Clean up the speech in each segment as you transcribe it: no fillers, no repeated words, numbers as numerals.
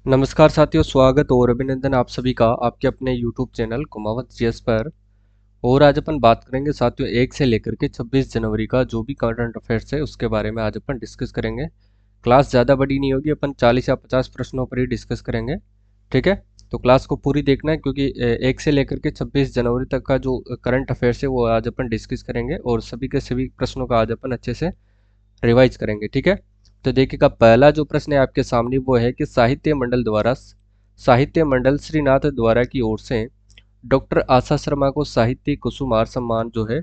नमस्कार साथियों, स्वागत और अभिनंदन आप सभी का आपके अपने YouTube चैनल कुमावत जीएस पर। और आज अपन बात करेंगे साथियों 1 से लेकर के 26 जनवरी का जो भी करंट अफेयर्स है उसके बारे में आज अपन डिस्कस करेंगे। क्लास ज़्यादा बड़ी नहीं होगी, अपन 40 या 50 प्रश्नों पर ही डिस्कस करेंगे। ठीक है, तो क्लास को पूरी देखना है क्योंकि 1 से लेकर के 26 जनवरी तक का जो करंट अफेयर्स है वो आज अपन डिस्कस करेंगे और सभी के सभी प्रश्नों का आज अपन अच्छे से रिवाइज करेंगे। ठीक है, तो देखिएगा पहला जो प्रश्न है आपके सामने वो है कि साहित्य मंडल श्रीनाथ द्वारा की ओर से डॉक्टर आशा शर्मा को साहित्य कुसुमार सम्मान जो है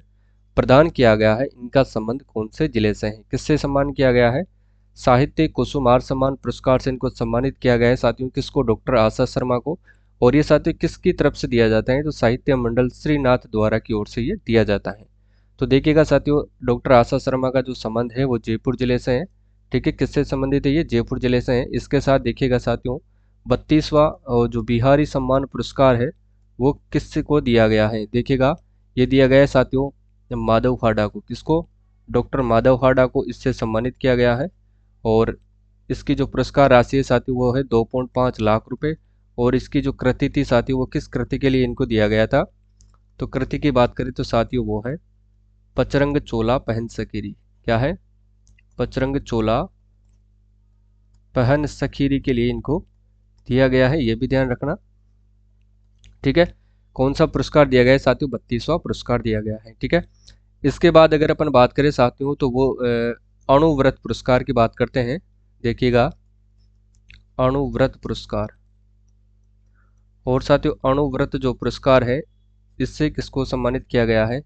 प्रदान किया गया है, इनका संबंध कौन से जिले से है? किससे सम्मान किया गया है? साहित्य कुसुमार सम्मान पुरस्कार से इनको सम्मानित किया गया है साथियों। किसको? डॉक्टर आशा शर्मा को। और ये साथियों किसकी तरफ से दिया जाता है? तो साहित्य मंडल श्रीनाथ द्वारा की ओर से ये दिया जाता है। तो देखिएगा साथियों, डॉक्टर आशा शर्मा का जो संबंध है वो जयपुर जिले से है। ठीक है, किससे संबंधित है? ये जयपुर जिले से है। इसके साथ देखिएगा साथियों 32वां जो बिहारी सम्मान पुरस्कार है वो किससे को दिया गया है? देखिएगा ये दिया गया है साथियों माधव हाडा को। किसको? डॉक्टर माधव हाडा को इससे सम्मानित किया गया है। और इसकी जो पुरस्कार राशि है साथियों वो है 2.5 लाख रुपए। और इसकी जो कृति थी साथियों वो किस कृति के लिए इनको दिया गया था? तो कृति की बात करें तो साथियों वो है पचरंग चोला पहन सकीरी। क्या है? पचरंग चोला पहन सखीरी के लिए इनको दिया गया है, ये भी ध्यान रखना। ठीक है, कौन सा पुरस्कार दिया गया है साथियों? 32वां पुरस्कार दिया गया है। ठीक है, इसके बाद अगर अपन बात करें साथियों तो वो अणुव्रत पुरस्कार की बात करते हैं। देखिएगा अणुव्रत पुरस्कार। और साथियों अणुव्रत जो पुरस्कार है इससे किसको सम्मानित किया गया है?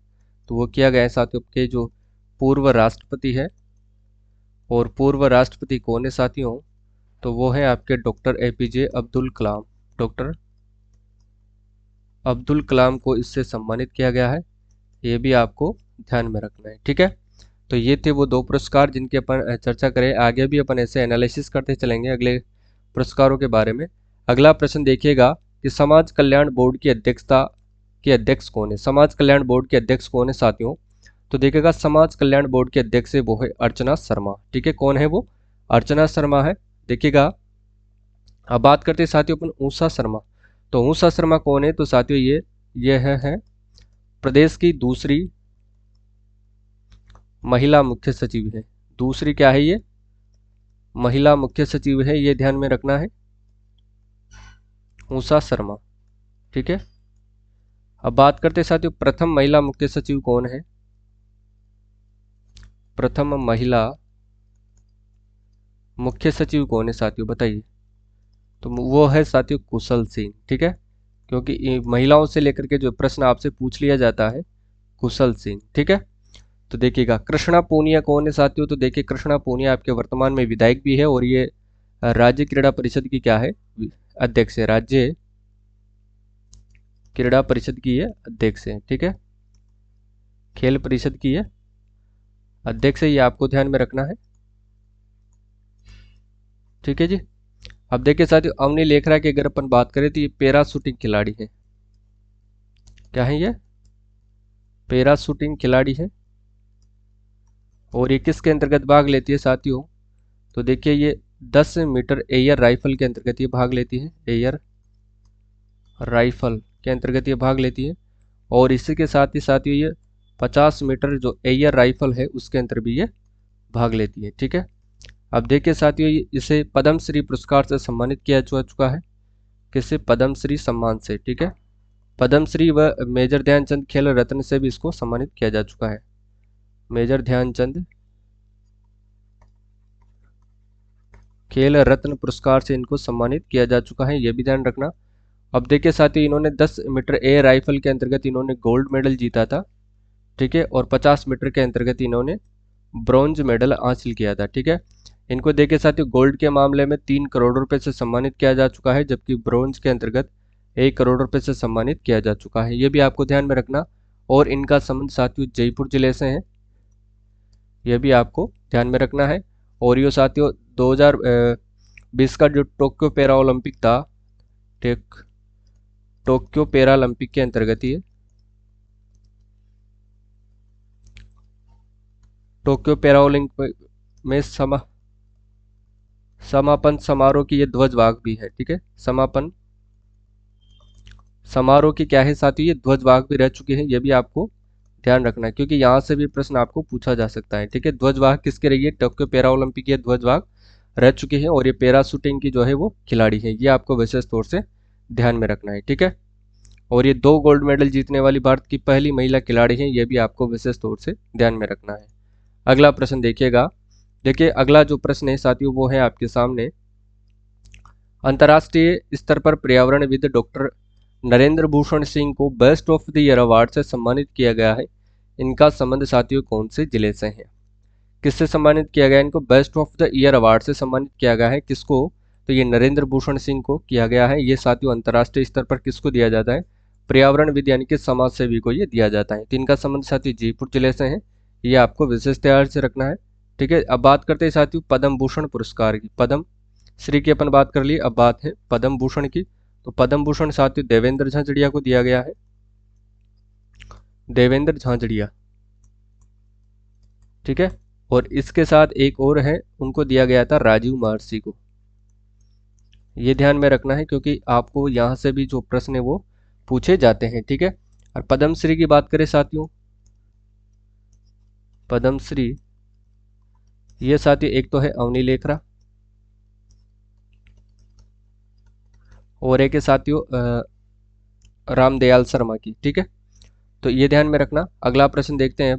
तो वो किया गया है साथियों के जो पूर्व राष्ट्रपति है। और पूर्व राष्ट्रपति कौन है साथियों? तो वो है आपके doctor APJ Abdul Kalam. Doctor Abdul Kalam को इससे सम्मानित किया गया है, ये भी आपको ध्यान में रखना है। ठीक है, तो ये थे वो दो पुरस्कार जिनके अपन चर्चा करें। आगे भी अपन ऐसे एनालिसिस करते चलेंगे अगले पुरस्कारों के बारे में। अगला प्रश्न देखिएगा कि समाज कल्याण बोर्ड की अध्यक्षता के अध्यक्ष कौन है? समाज कल्याण बोर्ड के अध्यक्ष कौन है साथियों? तो देखिएगा समाज कल्याण बोर्ड के अध्यक्ष है वो है अर्चना शर्मा। ठीक है, कौन है वो? अर्चना शर्मा है। देखिएगा अब बात करते हैं साथियों अपन ऊषा शर्मा। तो ऊषा शर्मा कौन है? तो साथियों ये है प्रदेश की दूसरी महिला मुख्य सचिव है। दूसरी क्या है? ये महिला मुख्य सचिव है, ये ध्यान में रखना है, ऊषा शर्मा। ठीक है, अब बात करते हैं साथियों प्रथम महिला मुख्य सचिव कौन है? प्रथम महिला मुख्य सचिव कौन है साथियों, बताइए। तो वो है साथियों कुशल सिंह। ठीक है, क्योंकि महिलाओं से लेकर के जो प्रश्न आपसे पूछ लिया जाता है कुशल सिंह। ठीक है, तो देखिएगा कृष्णा पूनिया कौन है साथियों? तो देखिए कृष्णा पूनिया आपके वर्तमान में विधायक भी है और ये राज्य क्रीड़ा परिषद की क्या है? अध्यक्ष है। राज्य क्रीड़ा परिषद की ये अध्यक्ष है। ठीक है, खेल परिषद की ये अध्यक्ष है, ये आपको ध्यान में रखना है। ठीक है जी, अब देखिए साथियों अवनी लेखरा की अगर अपन बात करें तो ये पैरा शूटिंग खिलाड़ी है। क्या है ये? पैरा शूटिंग खिलाड़ी है। और ये किसके अंतर्गत भाग लेती है साथियों? तो देखिए ये 10 मीटर एयर राइफल के अंतर्गत ये भाग लेती है। एयर राइफल के अंतर्गत ये भाग लेती है। और इसी के साथ ही साथियों ये 50 मीटर जो एयर राइफल है उसके अंतर भी ये भाग लेती है। ठीक है, अब देखिए साथियों इसे पद्मश्री पुरस्कार से सम्मानित किया जा चुका है। किससे? पद्मश्री सम्मान से। ठीक है, पद्मश्री व मेजर ध्यानचंद खेल रत्न से भी इसको सम्मानित किया जा चुका है। मेजर ध्यानचंद खेल रत्न पुरस्कार से इनको सम्मानित किया जा चुका है, ये भी ध्यान रखना। अब देखिए साथियों इन्होंने 10 मीटर एयर राइफल के अंतर्गत इन्होंने गोल्ड मेडल जीता था। ठीक है, और 50 मीटर के अंतर्गत इन्होंने ब्रॉन्ज मेडल हासिल किया था। ठीक है, इनको देखिए साथियों गोल्ड के मामले में 3 करोड़ रुपए से सम्मानित किया जा चुका है, जबकि ब्रॉन्ज के अंतर्गत 1 करोड़ रुपए से सम्मानित किया जा चुका है, ये भी आपको ध्यान में रखना। और इनका संबंध साथियों जयपुर जिले से है, यह भी आपको ध्यान में रखना है। और ये साथियों 2020 का जो टोक्यो पैरा ओलंपिक था, टोक्यो पैरा ओलंपिक के अंतर्गत ये टोक्यो पैरा ओलंपिक में समापन समारोह की ये ध्वज वाहक भी है, ठीक है। समापन समारोह की क्या है साथियों, ये ध्वज वाहक भी रह चुके हैं, ये भी आपको ध्यान रखना है क्योंकि यहाँ से भी प्रश्न आपको पूछा जा सकता है, ठीक है। ध्वज वाहक किसके रही है, टोक्यो पैरा ओलंपिक के ध्वज वाहक रह चुके हैं और ये पैरा शूटिंग की जो है वो खिलाड़ी है, ये आपको विशेष तौर से ध्यान में रखना है, ठीक है। और ये 2 गोल्ड मेडल जीतने वाली भारत की पहली महिला खिलाड़ी है, ये भी आपको विशेष तौर से ध्यान में रखना है। अगला प्रश्न देखिएगा। देखिए अगला जो प्रश्न है साथियों वो है आपके सामने, अंतर्राष्ट्रीय स्तर पर पर्यावरणविद डॉक्टर नरेंद्र भूषण सिंह को best of the year award से सम्मानित किया गया है। इनका संबंध साथियों कौन से जिले से है, किससे सम्मानित किया गया है इनको, best of the year award से सम्मानित किया गया है, किसको, तो ये नरेंद्र भूषण सिंह को किया गया है। ये साथियों अंतर्राष्ट्रीय स्तर पर किसको दिया जाता है, पर्यावरणविद यानी कि समाज सेवी को ये दिया जाता है। तो इनका संबंध साथियों जयपुर जिले से है, ये आपको विशेष ध्यान से रखना है, ठीक है। अब बात करते हैं साथियों पद्म भूषण पुरस्कार की। पद्म श्री की अपन बात कर ली, अब बात है पद्म भूषण की। तो पद्म भूषण साथियों देवेंद्र झांझड़िया को दिया गया है, देवेंद्र झांझड़िया, ठीक है। और इसके साथ एक और है, उनको दिया गया था राजीव महर्षि को। ये ध्यान में रखना है क्योंकि आपको यहाँ से भी जो प्रश्न है वो पूछे जाते हैं, ठीक है। और पद्मश्री की बात करें साथियों, पद्मश्री ये साथियों एक तो है अवनी लेखरा और एक है साथियों रामदयाल शर्मा की, ठीक है। तो ये ध्यान में रखना। अगला प्रश्न देखते हैं।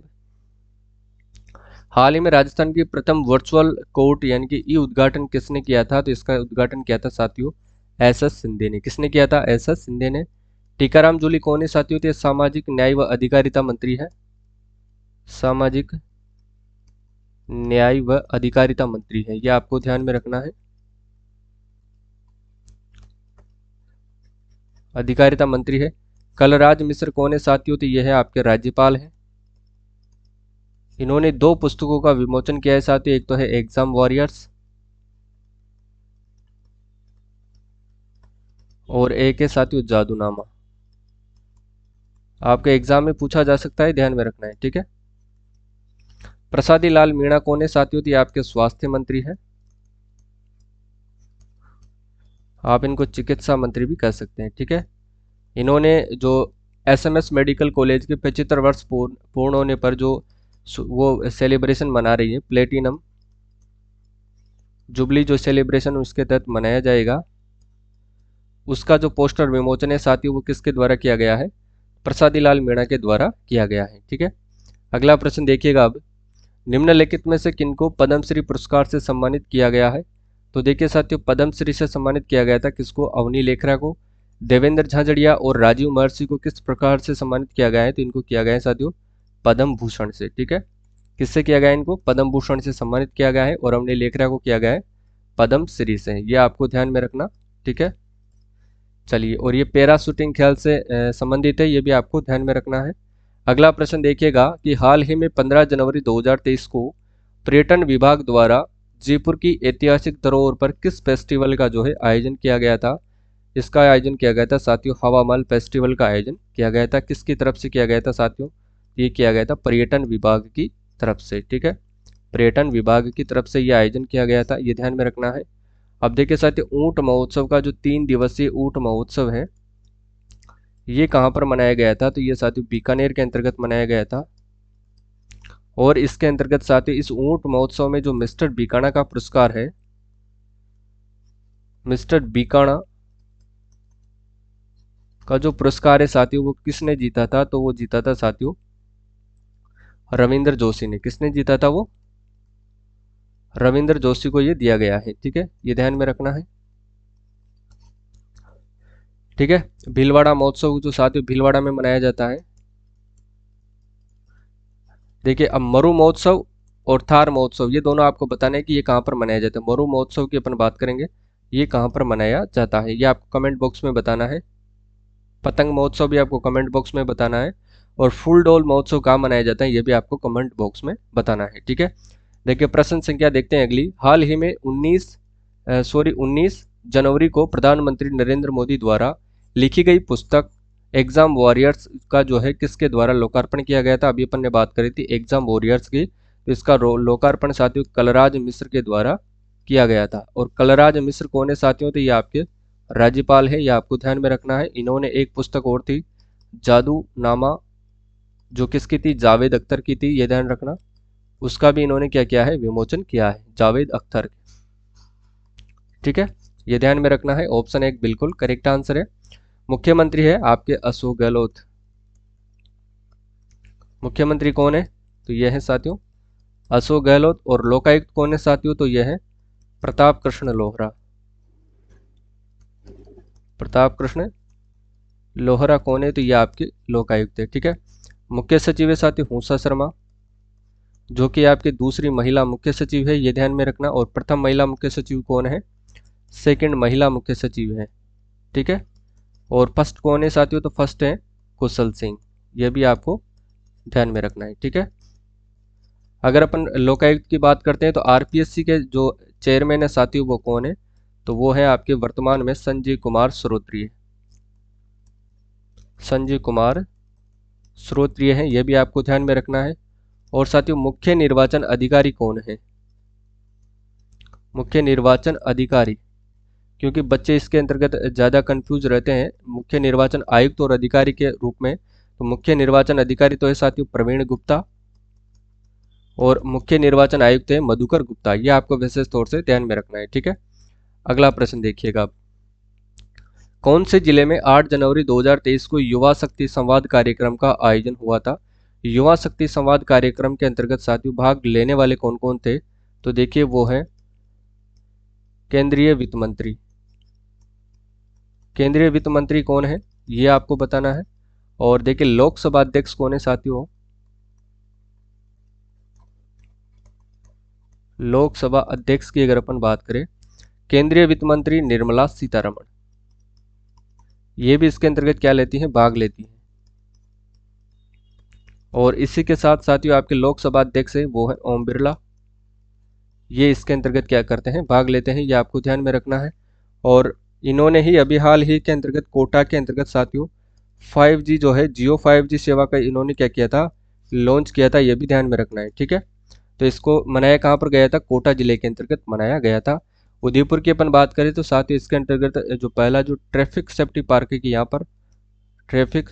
हाल ही में राजस्थान की प्रथम वर्चुअल कोर्ट यानी कि ई उद्घाटन किसने किया था, तो इसका उद्घाटन किया था साथियों एस.एस. शिंदे ने। किसने किया था, एस.एस. शिंदे ने। टीकाराम जूली कौन है साथियों, तो सामाजिक न्याय व अधिकारिता मंत्री है, सामाजिक न्याय व अधिकारिता मंत्री है, यह आपको ध्यान में रखना है, अधिकारिता मंत्री है। कलराज मिश्र कौन है साथियों, तो यह है आपके राज्यपाल है। इन्होंने 2 पुस्तकों का विमोचन किया है साथियों, एक तो है एग्जाम वॉरियर्स और एक है साथियों जादूनामा। आपके एग्जाम में पूछा जा सकता है, ध्यान में रखना है, ठीक है। प्रसादी लाल मीणा कौन है साथियों, तो ये आपके स्वास्थ्य मंत्री है, आप इनको चिकित्सा मंत्री भी कह सकते हैं, ठीक है। इन्होंने जो एसएमएस मेडिकल कॉलेज के 75 वर्ष पूर्ण होने पर जो वो सेलिब्रेशन मना रही है, प्लेटिनम जुबली जो सेलिब्रेशन उसके तहत मनाया जाएगा, उसका जो पोस्टर विमोचन है साथियों वो किसके द्वारा किया गया है, प्रसादी लाल मीणा के द्वारा किया गया है, ठीक है। अगला प्रश्न देखिएगा। अब निम्नलिखित में से किनको पद्मश्री पुरस्कार से सम्मानित किया गया है, तो देखिए साथियों पद्मश्री से सम्मानित किया गया था किसको, अवनी लेखरा को। देवेंद्र झाझड़िया और राजीव महर्षि को किस प्रकार से सम्मानित किया गया है, तो इनको किया गया है साथियों पद्म भूषण से, ठीक है। किससे किया गया है, इनको पद्म भूषण से सम्मानित किया गया है और अवनी लेखरा को किया गया है पद्म श्री से, ये आपको ध्यान में रखना, ठीक है। चलिए, और ये पैरा शूटिंग खेल से संबंधित है, ये भी आपको ध्यान में रखना है। अगला प्रश्न देखिएगा कि हाल ही में 15 जनवरी 2023 को पर्यटन विभाग द्वारा जयपुर की ऐतिहासिक धरोहर पर किस फेस्टिवल का जो है आयोजन किया गया था, इसका आयोजन किया गया था साथियों हवा महल फेस्टिवल का आयोजन किया गया था। किसकी तरफ से किया गया था साथियों, ये किया गया था पर्यटन विभाग की तरफ से, ठीक है। पर्यटन विभाग की तरफ से ये आयोजन किया गया था, ये ध्यान में रखना है। अब देखिए साथियों ऊंट महोत्सव का जो 3 दिवसीय ऊंट महोत्सव है ये कहाँ पर मनाया गया था, तो ये साथियों बीकानेर के अंतर्गत मनाया गया था। और इसके अंतर्गत साथियों इस ऊंट महोत्सव में जो मिस्टर बीकाना का पुरस्कार है, मिस्टर बीकाना का जो पुरस्कार है साथियों वो किसने जीता था, तो वो जीता था साथियों रविंद्र जोशी ने। किसने जीता था, वो रविंद्र जोशी को ये दिया गया है, ठीक है, ये ध्यान में रखना है, ठीक है। भीलवाड़ा महोत्सव जो साथियों भीलवाड़ा में मनाया जाता है। देखिए अब मरु महोत्सव और थार महोत्सव ये दोनों आपको बताने कि ये कहाँ पर मनाया जाता है। मरु महोत्सव की अपन बात करेंगे, ये कहाँ पर मनाया जाता है ये आपको कमेंट बॉक्स में बताना है। पतंग महोत्सव भी आपको कमेंट बॉक्स में बताना है और फुल डोल महोत्सव कहाँ मनाया जाता है ये भी आपको कमेंट बॉक्स में बताना है, ठीक है। देखिए प्रश्न संख्या देखते हैं अगली। हाल ही में 19 जनवरी को प्रधानमंत्री नरेंद्र मोदी द्वारा लिखी गई पुस्तक एग्जाम वॉरियर्स का जो है किसके द्वारा लोकार्पण किया गया था, अभी अपन ने बात करी थी एग्जाम वॉरियर्स की, तो इसका लोकार्पण साथियों कलराज मिश्र के द्वारा किया गया था। और कलराज मिश्र कौन है साथियों, तो ये आपके राज्यपाल है, ये आपको ध्यान में रखना है। इन्होंने एक पुस्तक और थी जादूनामा, जो किसकी थी, जावेद अख्तर की थी, ये ध्यान रखना। उसका भी इन्होंने क्या किया है, विमोचन किया है, जावेद अख्तर। ठीक है, ये ध्यान में रखना है। ऑप्शन एक बिल्कुल करेक्ट आंसर है। मुख्यमंत्री है आपके अशोक गहलोत। मुख्यमंत्री कौन है, तो यह है साथियों अशोक गहलोत। और लोकायुक्त कौन है साथियों, तो यह है प्रताप कृष्ण लोहरा। प्रताप कृष्ण लोहरा कौन है, तो यह आपके लोकायुक्त है। ठीक है, मुख्य सचिव है साथियों हंसा शर्मा, जो कि आपकी दूसरी महिला मुख्य सचिव है, ये ध्यान में रखना। और प्रथम महिला मुख्य सचिव कौन है, सेकंड महिला मुख्य सचिव है। ठीक है, और फर्स्ट कौन है साथियों, तो फर्स्ट है कुशल सिंह, यह भी आपको ध्यान में रखना है। ठीक है, अगर अपन लोकायुक्त की बात करते हैं तो आरपीएससी के जो चेयरमैन है साथियों वो कौन है, तो वो है आपके वर्तमान में संजय कुमार श्रोत्रिय। संजय कुमार श्रोत्रिय है, यह भी आपको ध्यान में रखना है। और साथियों मुख्य निर्वाचन अधिकारी कौन है, मुख्य निर्वाचन अधिकारी, क्योंकि बच्चे इसके अंतर्गत ज़्यादा कंफ्यूज रहते हैं मुख्य निर्वाचन आयुक्त और अधिकारी के रूप में। तो मुख्य निर्वाचन अधिकारी तो है साथियों प्रवीण गुप्ता, और मुख्य निर्वाचन आयुक्त है मधुकर गुप्ता, ये आपको विशेष तौर से ध्यान में रखना है। ठीक है, अगला प्रश्न देखिएगा आप। कौन से जिले में 8 जनवरी 2023 को युवा शक्ति संवाद कार्यक्रम का आयोजन हुआ था। युवा शक्ति संवाद कार्यक्रम के अंतर्गत साथियों भाग लेने वाले कौन कौन थे, तो देखिए वो है केंद्रीय वित्त मंत्री। केंद्रीय वित्त मंत्री कौन है, ये आपको बताना है। और देखिए लोकसभा अध्यक्ष कौन है साथियों, लोकसभा अध्यक्ष की अगर अपन बात करें, केंद्रीय वित्त मंत्री निर्मला सीतारमण, ये भी इसके अंतर्गत क्या लेती हैं, भाग लेती हैं। और इसी के साथ साथियों आपके लोकसभा अध्यक्ष है वो है ओम बिरला, ये इसके अंतर्गत क्या करते हैं, भाग लेते हैं, ये आपको ध्यान में रखना है। और इन्होंने ही अभी हाल ही के अंतर्गत कोटा के अंतर्गत साथियों 5G जो है जियो 5G सेवा का इन्होंने क्या किया था, लॉन्च किया था, ये भी ध्यान में रखना है। ठीक है, तो इसको मनाया कहाँ पर गया था, कोटा जिले के अंतर्गत मनाया गया था। उदयपुर की अपन बात करें तो साथ ही इसके अंतर्गत जो पहला जो ट्रैफिक सेफ्टी पार्क है कि यहाँ पर ट्रैफिक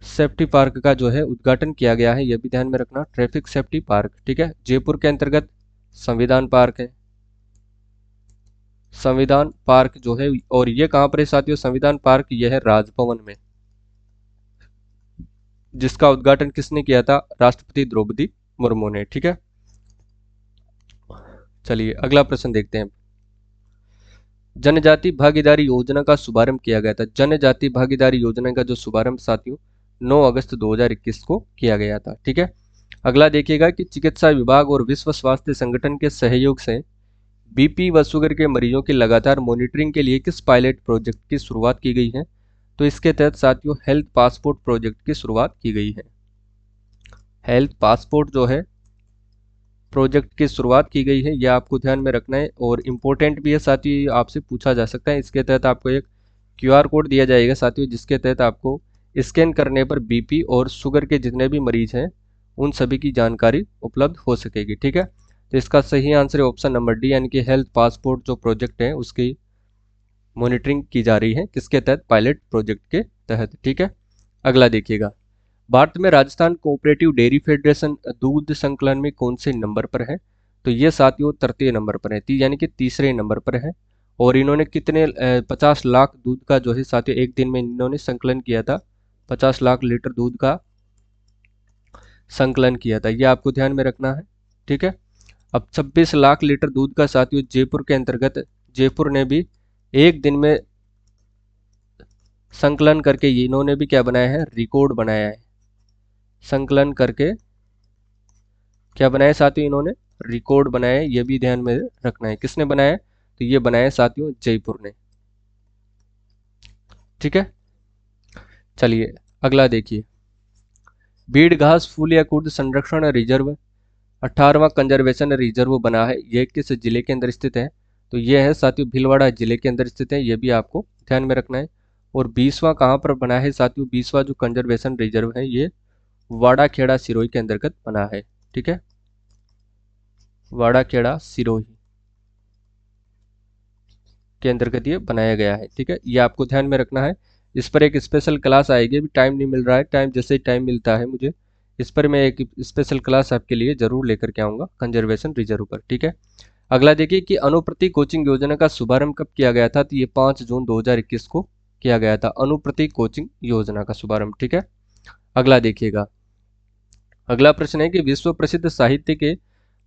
सेफ्टी पार्क का जो है उद्घाटन किया गया है, यह भी ध्यान में रखना, ट्रैफिक सेफ्टी पार्क। ठीक है, जयपुर के अंतर्गत संविधान पार्क है, संविधान पार्क जो है, और ये कहाँ पर है साथियों, संविधान पार्क यह है राजभवन में, जिसका उद्घाटन किसने किया था, राष्ट्रपति द्रौपदी मुर्मू ने। ठीक है, चलिए अगला प्रश्न देखते हैं। जनजाति भागीदारी योजना का शुभारंभ किया गया था। जनजाति भागीदारी योजना का जो शुभारंभ साथियों 9 अगस्त 2021 को किया गया था। ठीक है, अगला देखिएगा कि चिकित्सा विभाग और विश्व स्वास्थ्य संगठन के सहयोग से बीपी व शुगर के मरीजों की लगातार मॉनिटरिंग के लिए किस पायलट प्रोजेक्ट की शुरुआत की गई है, तो इसके तहत साथियों हेल्थ पासपोर्ट प्रोजेक्ट की शुरुआत की गई है। हेल्थ पासपोर्ट जो है प्रोजेक्ट की शुरुआत की गई है, यह आपको ध्यान में रखना है। और इम्पोर्टेंट भी है साथियों, आपसे पूछा जा सकता है। इसके तहत आपको एक क्यूआर कोड दिया जाएगा साथियों, जिसके तहत आपको स्कैन करने पर बीपी और शुगर के जितने भी मरीज हैं उन सभी की जानकारी उपलब्ध हो सकेगी। ठीक है, तो इसका सही आंसर है ऑप्शन नंबर डी, यानी कि हेल्थ पासपोर्ट जो प्रोजेक्ट है उसकी मॉनिटरिंग की जा रही है, किसके तहत, पायलट प्रोजेक्ट के तहत। ठीक है, अगला देखिएगा। भारत में राजस्थान कोऑपरेटिव डेयरी फेडरेशन दूध संकलन में कौन से नंबर पर है, तो ये साथियों तृतीय नंबर पर है, यानी कि तीसरे नंबर पर है। और इन्होंने कितने 50 लाख दूध का जो है साथियों एक दिन में इन्होंने संकलन किया था, 50 लाख लीटर दूध का संकलन किया था, ये आपको ध्यान में रखना है। ठीक है, अब 26 लाख लीटर दूध का साथियों जयपुर के अंतर्गत जयपुर ने भी एक दिन में संकलन करके इन्होंने भी क्या बनाया है, रिकॉर्ड बनाया है। संकलन करके क्या बनाया साथियों, इन्होंने रिकॉर्ड बनाया है, ये भी ध्यान में रखना है। किसने बनाया, तो ये बनाया साथियों जयपुर ने। ठीक है, चलिए अगला देखिए। बीड़ घास फूल या कुर्द संरक्षण रिजर्व 18वां कंजर्वेशन रिजर्व बना है, ये किस जिले के अंदर स्थित है, तो ये है साथियों भीलवाड़ा जिले के अंदर स्थित है, ये भी आपको ध्यान में रखना है। और 20वां कहाँ पर बना है साथियों, 20वां जो कंजर्वेशन रिजर्व है ये वाड़ा खेड़ा सिरोही के अंतर्गत बना है। ठीक है, वाड़ाखेड़ा सिरोही के अंतर्गत ये बनाया गया है। ठीक है, ये आपको ध्यान में रखना है। इस पर एक स्पेशल क्लास आएगी, अभी टाइम नहीं मिल रहा है, टाइम जैसे ही टाइम मिलता है मुझे इस पर मैं एक स्पेशल क्लास आपके लिए जरूर लेकर के आऊँगा कंजर्वेशन रिजर्व पर। ठीक है, अगला देखिए कि अनुप्रति कोचिंग योजना का शुभारंभ कब किया गया था, तो ये 5 जून 2021 को किया गया था, अनुप्रति कोचिंग योजना का शुभारंभ। ठीक है, अगला देखिएगा, अगला प्रश्न है कि विश्व प्रसिद्ध साहित्य के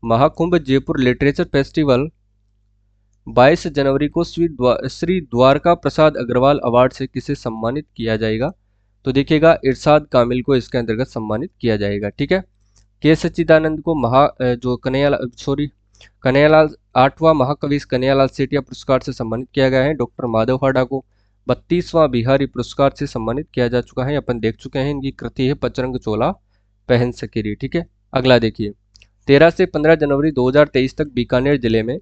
महाकुंभ जयपुर लिटरेचर फेस्टिवल 22 जनवरी को श्री द्वारका प्रसाद अग्रवाल अवार्ड से किसे सम्मानित किया जाएगा, तो देखिएगा इरशाद कामिल को इसके अंतर्गत सम्मानित किया जाएगा। ठीक है, के सच्चिदानंद को जो कन्हैयालाल 8वां महाकवि कन्हैयालाल सेठिया पुरस्कार से सम्मानित किया गया है। डॉक्टर माधव हाड़ा को 32वां बिहारी पुरस्कार से सम्मानित किया जा चुका है, अपन देख चुके हैं। इनकी कृति है पचरंग चोला पहन सकेरी। ठीक है, अगला देखिए, 13 से 15 जनवरी 2023 तक बीकानेर जिले में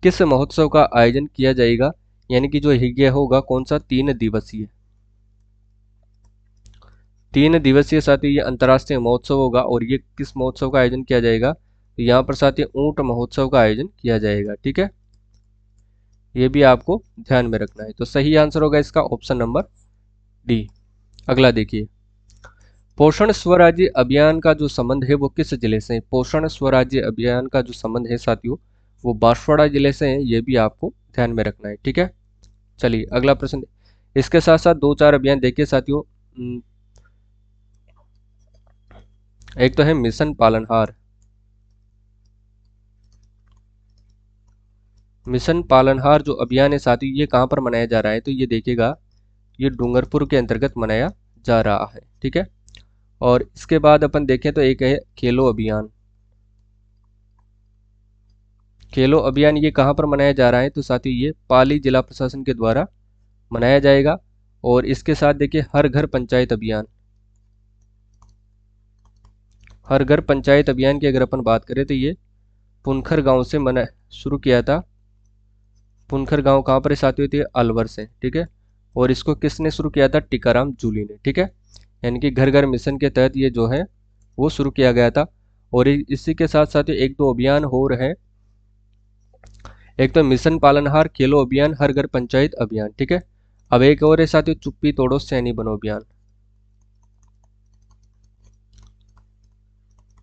किस महोत्सव का आयोजन किया जाएगा, यानी कि जो यह होगा कौन सा 3 दिवसीय साथ ही ये अंतर्राष्ट्रीय महोत्सव होगा। और ये किस महोत्सव का आयोजन किया जाएगा, तो यहाँ पर साथ ही ऊंट महोत्सव का आयोजन किया जाएगा। ठीक है, ये भी आपको ध्यान में रखना है। तो सही आंसर होगा इसका ऑप्शन नंबर डी। अगला देखिए, पोषण स्वराज्य अभियान का जो संबंध है वो किस जिले से है, पोषण स्वराज्य अभियान का जो संबंध है साथियों वो बांसवाड़ा जिले से है, ये भी आपको ध्यान में रखना है। ठीक है, चलिए अगला प्रश्न, इसके साथ साथ 2-4 अभियान देखिए साथियों। एक तो है मिशन पालनहार। मिशन पालनहार जो अभियान है साथियों ये कहाँ पर मनाया जा रहा है, तो ये देखिएगा ये डूंगरपुर के अंतर्गत मनाया जा रहा है। ठीक है, और इसके बाद अपन देखें तो एक है खेलो अभियान। खेलो अभियान ये कहाँ पर मनाया जा रहा है, तो साथियों ये पाली जिला प्रशासन के द्वारा मनाया जाएगा। और इसके साथ देखिए हर घर पंचायत अभियान। हर घर पंचायत अभियान की अगर अपन बात करें तो ये पुनखर गांव से शुरू किया था। पुनखर गांव कहाँ पर है साथियों, तो ये अलवर से। ठीक है, और इसको किसने शुरू किया था, टीकाराम जूली ने। ठीक है, यानी कि घर घर मिशन के तहत ये जो है वो शुरू किया गया था। और इसी के साथ साथ एक दो अभियान हो रहे हैं, एक तो मिशन पालनहार, खेलो अभियान, हर घर पंचायत अभियान। ठीक है, अब एक और है साथियों चुप्पी तोड़ो सैनी बनो अभियान।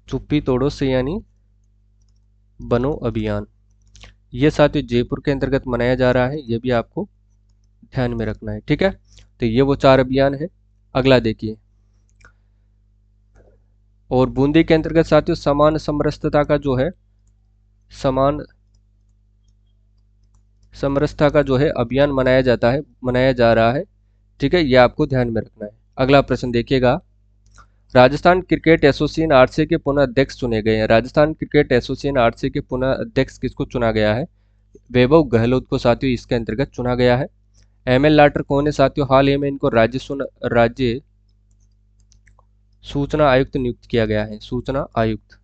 चुप्पी तोड़ो से यानी बनो अभियान, ये साथियों जयपुर के अंतर्गत मनाया जा रहा है, ये भी आपको ध्यान में रखना है। ठीक है, तो ये वो 4 अभियान है। अगला देखिए, और बूंदी के अंतर्गत साथियों समान समरसता का जो है समान समरसता का जो है अभियान मनाया जा रहा है। ठीक है, ये आपको ध्यान में रखना है। अगला प्रश्न देखिएगा, राजस्थान क्रिकेट एसोसिएशन आरसीए के पुनः अध्यक्ष चुने गए हैं। राजस्थान क्रिकेट एसोसिएशन आरसीए के पुनः अध्यक्ष किसको चुना गया है, वैभव गहलोत को साथियों इसके अंतर्गत चुना गया है। एमएल लाटर कौन है साथियों, हाल ही में इनको राज्य सूचना आयुक्त नियुक्त किया गया है। सूचना आयुक्त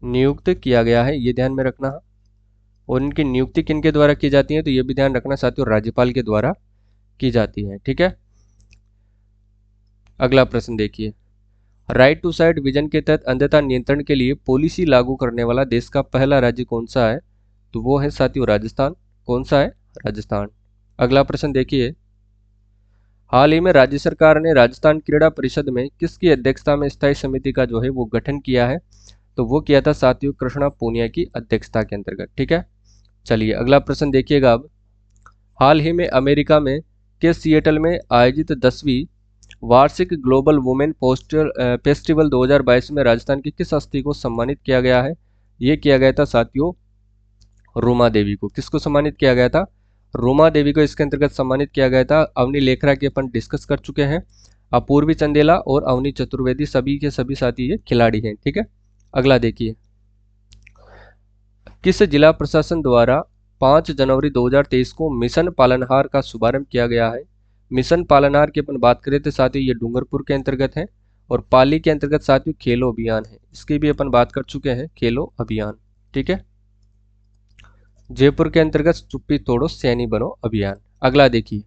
नियुक्त किया गया है, ये ध्यान में रखना है। और इनकी नियुक्ति किनके द्वारा की जाती है, तो ये भी ध्यान रखना साथियों राज्यपाल के द्वारा की जाती है। ठीक है, अगला प्रश्न देखिए, राइट टू साइट विजन के तहत अंधता नियंत्रण के लिए पॉलिसी लागू करने वाला देश का पहला राज्य कौन सा है, तो वो है साथियों राजस्थान। कौन सा है, राजस्थान। अगला प्रश्न देखिए, हाल ही में राज्य सरकार ने राजस्थान क्रीड़ा परिषद में किसकी अध्यक्षता में स्थायी समिति का जो है वो गठन किया है, तो वो किया था साथियों कृष्णा पूनिया की अध्यक्षता के अंतर्गत। ठीक है, चलिए अगला प्रश्न देखिएगा, अब हाल ही में अमेरिका में के सिएटल में आयोजित 10वीं वार्षिक ग्लोबल वुमेन पोस्टर फेस्टिवल 2022 में राजस्थान की किस हस्ती को सम्मानित किया गया है, ये किया गया था साथियों रूमा देवी को। किसको सम्मानित किया गया था, रूमा देवी को इसके अंतर्गत सम्मानित किया गया था। अवनी लेखरा की अपन डिस्कस कर चुके हैं, अपूर्वी चंदेला और अवनी चतुर्वेदी सभी के सभी साथी ये खिलाड़ी हैं। ठीक है, अगला देखिए, किस जिला प्रशासन द्वारा 5 जनवरी 2023 को मिशन पालनहार का शुभारंभ किया गया है। मिशन पालनहार की अपन बात करें तो साथियों ये डूंगरपुर के अंतर्गत है। और पाली के अंतर्गत साथियों खेलो अभियान है, इसकी भी अपन बात कर चुके हैं, खेलो अभियान। ठीक है, जयपुर के अंतर्गत चुप्पी तोड़ो सैनी बनो अभियान। अगला देखिए,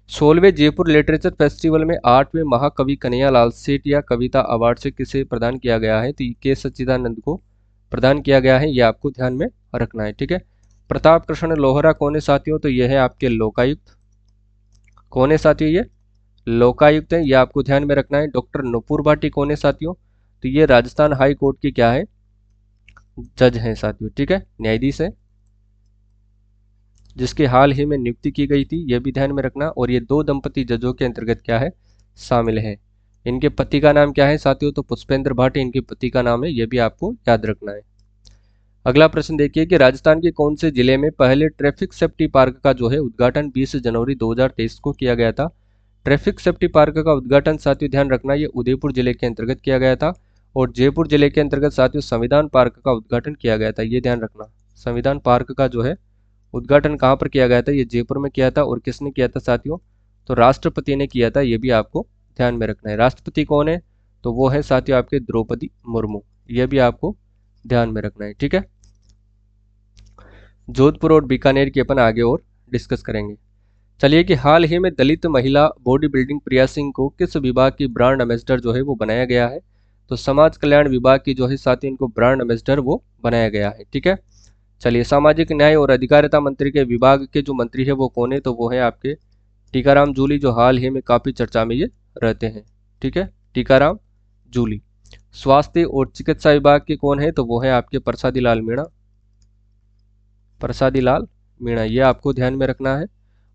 16वें जयपुर लिटरेचर फेस्टिवल में 8वें महाकवि कन्हैयालाल सेठ या कविता अवार्ड से किसे प्रदान किया गया है? तो के सच्चिदानंद को प्रदान किया गया है, ये आपको ध्यान में रखना है। ठीक है, प्रताप कृष्ण लोहरा कौन है साथियों? तो यह है आपके लोकायुक्त। कौन है साथियों? ये लोकायुक्त है, ये आपको ध्यान में रखना है। डॉक्टर नुपुर भाटी कौन है साथियों? तो ये राजस्थान हाई कोर्ट की क्या है? जज हैं साथियों। ठीक है, न्यायाधीश है, जिसकी हाल ही में नियुक्ति की गई थी, यह भी ध्यान में रखना। और ये दो दंपति जजों के अंतर्गत क्या है? शामिल है। इनके पति का नाम क्या है साथियों? तो पुष्पेंद्र भाटी इनके पति का नाम है, यह भी आपको याद रखना है। अगला प्रश्न देखिए कि राजस्थान के कौन से जिले में पहले ट्रैफिक सेफ्टी पार्क का जो है उद्घाटन 20 जनवरी 2023 को किया गया था? ट्रैफिक सेफ्टी पार्क का उद्घाटन साथियों ध्यान रखना, ये उदयपुर जिले के अंतर्गत किया गया था। और जयपुर जिले के अंतर्गत साथियों संविधान पार्क का उद्घाटन किया गया था, ये ध्यान रखना। संविधान पार्क का जो है उद्घाटन कहाँ पर किया गया था? ये जयपुर में किया था। और किसने किया था साथियों? तो राष्ट्रपति ने किया था, ये भी आपको ध्यान में रखना है। राष्ट्रपति कौन है? तो वो है साथियों आपके द्रौपदी मुर्मू, यह भी आपको ध्यान में रखना है। ठीक है, जोधपुर और बीकानेर की अपन आगे और डिस्कस करेंगे। चलिए कि हाल ही में दलित महिला बॉडी बिल्डिंग प्रिया सिंह को किस विभाग की ब्रांड एम्बेसडर जो है वो बनाया गया है? तो समाज कल्याण विभाग की जो है साथियों इनको ब्रांड एम्बेसडर वो बनाया गया है। ठीक है, चलिए सामाजिक न्याय और अधिकारिता मंत्री के विभाग के जो मंत्री है वो कौन है? तो वो है आपके टीकाराम जूली, जो हाल ही में काफी चर्चा में ये रहते हैं। ठीक है, टीकाराम जूली। स्वास्थ्य और चिकित्सा विभाग के कौन है? तो वो है आपके प्रसादी लाल मीणा। प्रसादी लाल मीणा, ये आपको ध्यान में रखना है।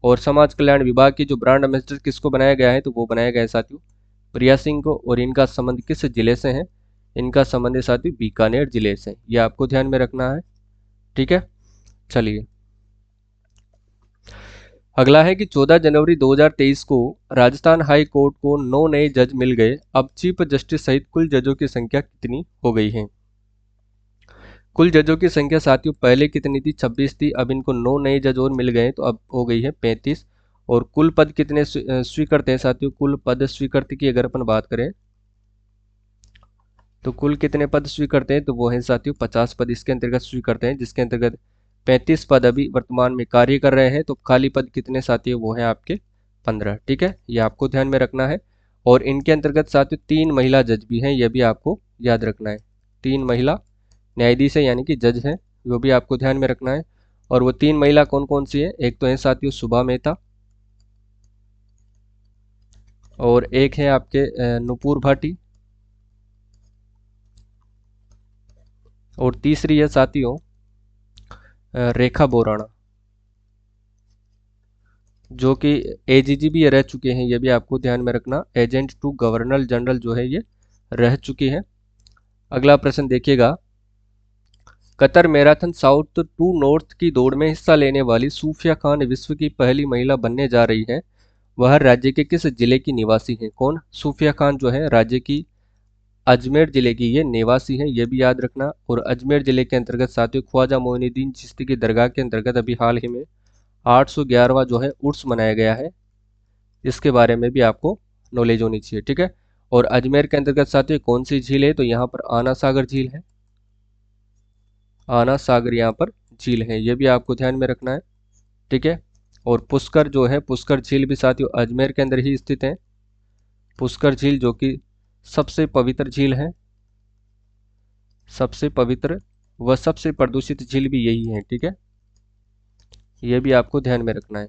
और समाज कल्याण विभाग की जो ब्रांड एम्बेसडर किसको बनाया गया है? तो वो बनाया गया है साथियों प्रिया सिंह को। और इनका संबंध किस जिले से है? इनका संबंध है साथियों बीकानेर जिले से, ये आपको ध्यान में रखना है। ठीक है, चलिए अगला है कि 14 जनवरी 2023 को राजस्थान हाई कोर्ट को 9 नए जज मिल गए। अब चीफ जस्टिस सहित कुल जजों की संख्या कितनी हो गई है? कुल जजों की संख्या साथियों पहले कितनी थी? 26 थी। अब इनको 9 नए जज और मिल गए, तो अब हो गई है 35। और कुल पद कितने स्वीकृत हैं साथियों? कुल पद स्वीकृत की अगर अपन बात करें तो कुल कितने पद स्वीकृत हैं? तो वो है साथियों 50 पद इसके अंतर्गत स्वीकृत हैं, जिसके अंतर्गत 35 पद अभी वर्तमान में कार्य कर रहे हैं। तो खाली पद कितने साथियों? वो है आपके 15। ठीक है, ये आपको ध्यान में रखना है। और इनके अंतर्गत साथियों 3 महिला जज भी हैं, यह भी आपको याद रखना है। 3 महिला न्यायाधीश है यानी कि जज हैं, वो भी आपको ध्यान में रखना है। और वो 3 महिला कौन कौन सी है? एक तो है साथियों सुभा मेहता, और एक है आपके नुपुर भाटी, और तीसरी है साथियों रेखा बोराणा, जो कि एजीजी भी रह चुके हैं, ये भी आपको ध्यान में रखना। एजेंट टू गवर्नर जनरल जो है ये रह चुके हैं। अगला प्रश्न देखिएगा, Qatar marathon south to north की दौड़ में हिस्सा लेने वाली सूफिया खान विश्व की पहली महिला बनने जा रही है। वह राज्य के किस जिले की निवासी है? कौन? सूफिया खान जो है राज्य की अजमेर जिले की ये निवासी है, ये भी याद रखना। और अजमेर जिले के अंतर्गत साथियों ख्वाजा मोइनुद्दीन चिश्ती की दरगाह के अंतर्गत अभी हाल ही में 811वां जो है उर्स मनाया गया है, इसके बारे में भी आपको नॉलेज होनी चाहिए। ठीक है, और अजमेर के अंतर्गत साथियों कौन सी झील है? तो यहाँ पर आना सागर झील है, आना सागर यहाँ पर झील है, ये भी आपको ध्यान में रखना है। ठीक है, और पुष्कर जो है पुष्कर झील भी साथियों अजमेर के अंदर ही स्थित है। पुष्कर झील जो कि सबसे पवित्र झील है, सबसे पवित्र व सबसे प्रदूषित झील भी यही है। ठीक है, ये भी आपको ध्यान में रखना है।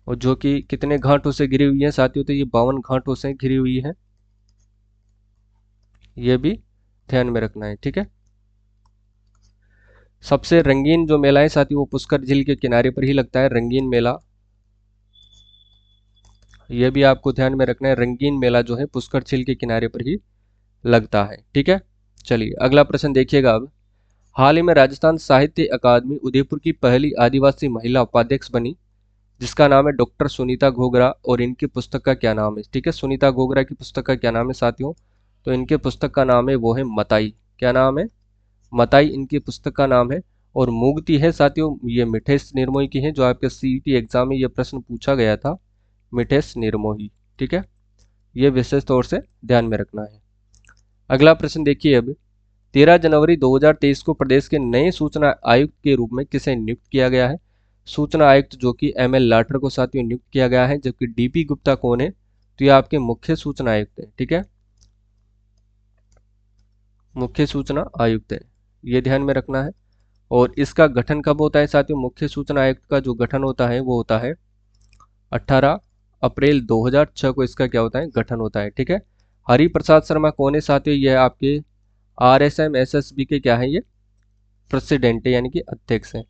और जो कि कितने घाटों से घिरी हुई है साथियों? तो ये 52 घाटों से घिरी हुई है, ये भी ध्यान में रखना है। ठीक है, सबसे रंगीन जो मेला है साथियों वो पुष्कर झील के किनारे पर ही लगता है, रंगीन मेला, यह भी आपको ध्यान में रखना है। रंगीन मेला जो है पुष्कर झील के किनारे पर ही लगता है। ठीक है, चलिए अगला प्रश्न देखिएगा। अब हाल ही में राजस्थान साहित्य अकादमी उदयपुर की पहली आदिवासी महिला उपाध्यक्ष बनी, जिसका नाम है डॉक्टर सुनीता घोगरा। और इनकी पुस्तक का क्या नाम है? ठीक है, सुनीता घोगरा की पुस्तक का क्या नाम है साथियों? तो इनके पुस्तक का नाम है वो है मताई। क्या नाम है? मताई इनकी पुस्तक का नाम है। और मुक्ति है साथियों ये मिठेश निर्मोही की है, जो आपके सीईटी एग्जाम में ये प्रश्न पूछा गया था, मिठेश निर्मोही। ठीक है, ये विशेष तौर से ध्यान में रखना है। अगला प्रश्न देखिए अब, 13 जनवरी 2023 को प्रदेश के नए सूचना आयुक्त के रूप में किसे नियुक्त किया गया है? सूचना आयुक्त जो कि ML लाठर को साथियों नियुक्त किया गया है, जबकि DP गुप्ता कौन है, तो ये आपके मुख्य सूचना आयुक्त है। ठीक है, मुख्य सूचना आयुक्त है, ये ध्यान में रखना है। और इसका गठन कब होता है साथियों, मुख्य सूचना आयुक्त का जो गठन होता है वो होता है 18 अप्रैल 2006 को इसका क्या होता है, गठन होता है। ठीक है, हरि प्रसाद शर्मा कौन है साथियों, ये आपके RSM SSB के क्या है, ये प्रेसिडेंट है यानी कि अध्यक्ष है।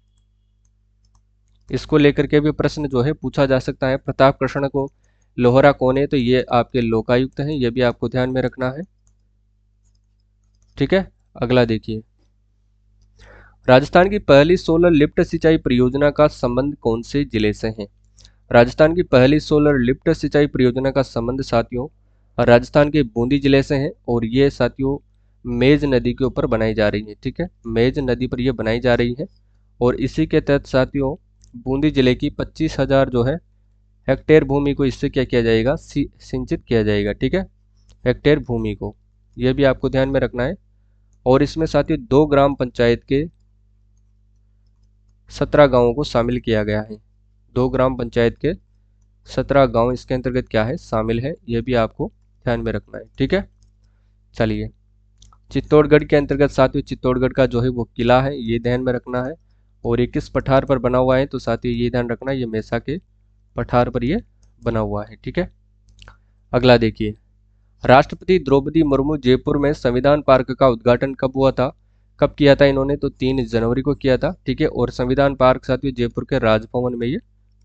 इसको लेकर के भी प्रश्न जो है पूछा जा सकता है। प्रताप कृष्ण को लोहरा कौन है, तो ये आपके लोकायुक्त हैं, ये भी आपको ध्यान में रखना है। ठीक है, अगला देखिए, राजस्थान की पहली सोलर लिफ्ट सिंचाई परियोजना का संबंध कौन से जिले से है। राजस्थान की पहली सोलर लिफ्ट सिंचाई परियोजना का संबंध साथियों राजस्थान के बूंदी जिले से है, और ये साथियों मेज नदी के ऊपर बनाई जा रही है। ठीक है, मेज नदी पर यह बनाई जा रही है, और इसी के तहत साथियों बूंदी जिले की 25,000 जो है हेक्टेयर भूमि को इससे क्या किया जाएगा, सिंचित किया जाएगा। ठीक है, हेक्टेयर भूमि को, यह भी आपको ध्यान में रखना है। और इसमें साथियों 2 ग्राम पंचायत के 17 गांवों को शामिल किया गया है। 2 ग्राम पंचायत के 17 गांव इसके अंतर्गत क्या है, शामिल है, यह भी आपको ध्यान में रखना है। ठीक है, चलिए, चित्तौड़गढ़ के अंतर्गत साथियों चित्तौड़गढ़ का जो है वो किला है, ये ध्यान में रखना है। और ये किस पठार पर बना हुआ है, तो साथियों ये ध्यान रखना, ये मेसा के पठार पर ये बना हुआ है। ठीक है, अगला देखिए, राष्ट्रपति द्रौपदी मुर्मू जयपुर में संविधान पार्क का उद्घाटन कब हुआ था, कब किया था इन्होंने, तो 3 जनवरी को किया था। ठीक है, और संविधान पार्क साथियों जयपुर के राजभवन में ये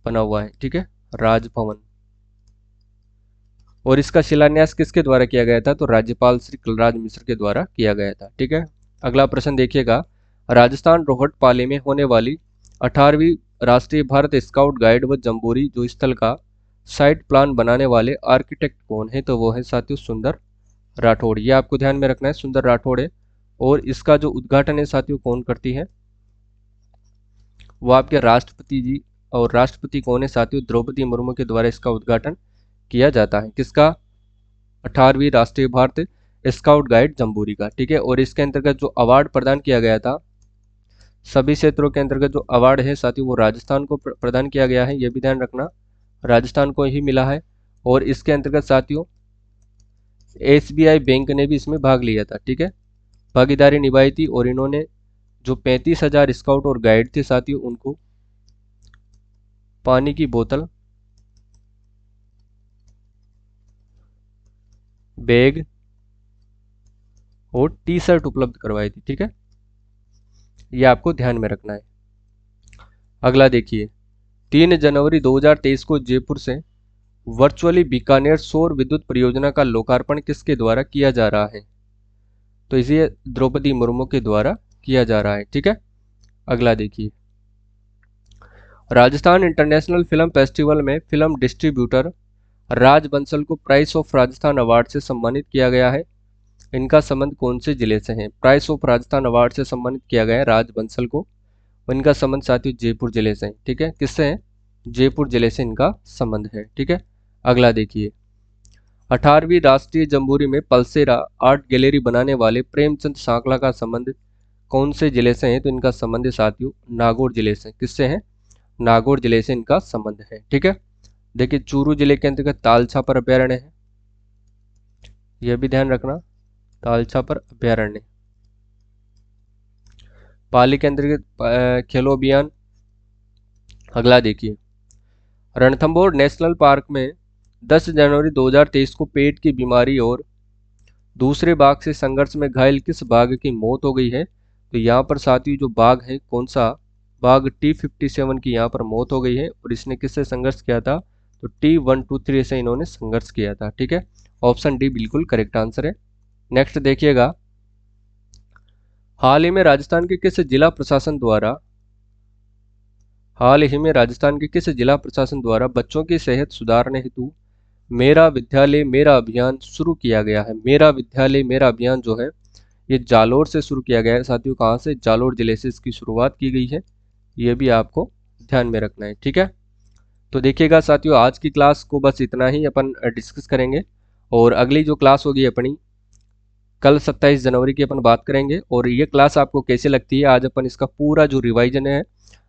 बना हुआ है। ठीक है, राजभवन। और इसका शिलान्यास किसके द्वारा किया गया था, तो राज्यपाल श्री कलराज मिश्र के द्वारा किया गया था। ठीक है, अगला प्रश्न देखिएगा, राजस्थान रोहट पाली में होने वाली 18वीं राष्ट्रीय भारत स्काउट गाइड व जम्बूरी जो स्थल का साइट प्लान बनाने वाले आर्किटेक्ट कौन है, तो वो है साथियों सुंदर राठौड़, ये आपको ध्यान में रखना है, सुंदर राठौड़ है। और इसका जो उद्घाटन है साथियों कौन करती है, वो आपके राष्ट्रपति जी, और राष्ट्रपति कौन है साथियों, द्रौपदी मुर्मू के द्वारा इसका उद्घाटन किया जाता है। किसका, 18वीं राष्ट्रीय भारत स्काउट गाइड जम्बूरी का। ठीक है, और इसके अंतर्गत जो अवार्ड प्रदान किया गया था, सभी क्षेत्रों के अंतर्गत जो अवार्ड है साथियों वो राजस्थान को प्रदान किया गया है, ये भी ध्यान रखना, राजस्थान को ही मिला है। और इसके अंतर्गत साथियों SBI बैंक ने भी इसमें भाग लिया था। ठीक है, भागीदारी निभाई थी, और इन्होंने जो 35,000 स्काउट और गाइड थे साथियों उनको पानी की बोतल, बैग और T-शर्ट उपलब्ध करवाई थी। ठीक है, ये आपको ध्यान में रखना है। अगला देखिए, 3 जनवरी 2023 को जयपुर से वर्चुअली बीकानेर सौर विद्युत परियोजना का लोकार्पण किसके द्वारा किया जा रहा है, तो इसे द्रौपदी मुर्मू के द्वारा किया जा रहा है। ठीक है, अगला देखिए, राजस्थान इंटरनेशनल फिल्म फेस्टिवल में फिल्म डिस्ट्रीब्यूटर राज बंसल को प्राइस ऑफ राजस्थान अवार्ड से सम्मानित किया गया है। इनका संबंध कौन से जिले से है, प्राइस ऑफ राजस्थान अवार्ड से सम्मानित किया गया है राज बंसल को, इनका संबंध साथियों जयपुर जिले से है। ठीक है, किससे है, जयपुर जिले से इनका संबंध है। ठीक है, अगला देखिए, 18वीं राष्ट्रीय जम्बूरी में पलसेरा आर्ट गैलरी बनाने वाले प्रेमचंद सांकला का संबंध कौन से जिले से है, तो इनका संबंध साथियों नागौर जिले से, किससे है, नागौर जिले से इनका संबंध है। ठीक है, देखिए चूरू जिले के अंतर्गत तालछापर अभ्यारण्य है, यह भी ध्यान रखना, तालछापर अभ्यारण्य। पाली के अंतर्गत खेलो अभियान। अगला देखिए, रणथंभौर नेशनल पार्क में 10 जनवरी 2023 को पेट की बीमारी और दूसरे बाघ से संघर्ष में घायल किस बाघ की मौत हो गई है, तो यहाँ पर साथियों जो बाघ है कौन सा, बाघ T57 की यहाँ पर मौत हो गई है, और इसने किससे संघर्ष किया था, तो T123 से इन्होंने संघर्ष किया था। ठीक है, ऑप्शन डी बिल्कुल करेक्ट आंसर है। नेक्स्ट देखिएगा, हाल ही में राजस्थान के किस जिला प्रशासन द्वारा बच्चों की सेहत सुधारने हेतु मेरा विद्यालय मेरा अभियान शुरू किया गया है। मेरा विद्यालय मेरा अभियान जो है ये जालोर से शुरू किया गया है साथियों, कहाँ से, जालोर जिले से इसकी शुरुआत की गई है, ये भी आपको ध्यान में रखना है। ठीक है, तो देखिएगा साथियों आज की क्लास को बस इतना ही अपन डिस्कस करेंगे, और अगली जो क्लास होगी अपनी कल 27 जनवरी की अपन बात करेंगे। और ये क्लास आपको कैसे लगती है, आज अपन इसका पूरा जो रिवाइजन है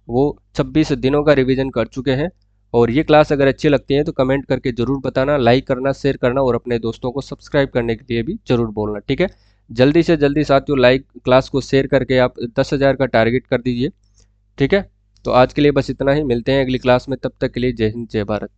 वो 26 दिनों का रिवीजन कर चुके हैं। और ये क्लास अगर अच्छी लगती है तो कमेंट करके ज़रूर बताना, लाइक करना, शेयर करना और अपने दोस्तों को सब्सक्राइब करने के लिए भी ज़रूर बोलना, ठीक है। जल्दी से जल्दी साथियों लाइक क्लास को शेयर करके आप 10,000 का टारगेट कर दीजिए, ठीक है। तो आज के लिए बस इतना ही, मिलते हैं अगली क्लास में, तब तक के लिए जय हिंद जय भारत।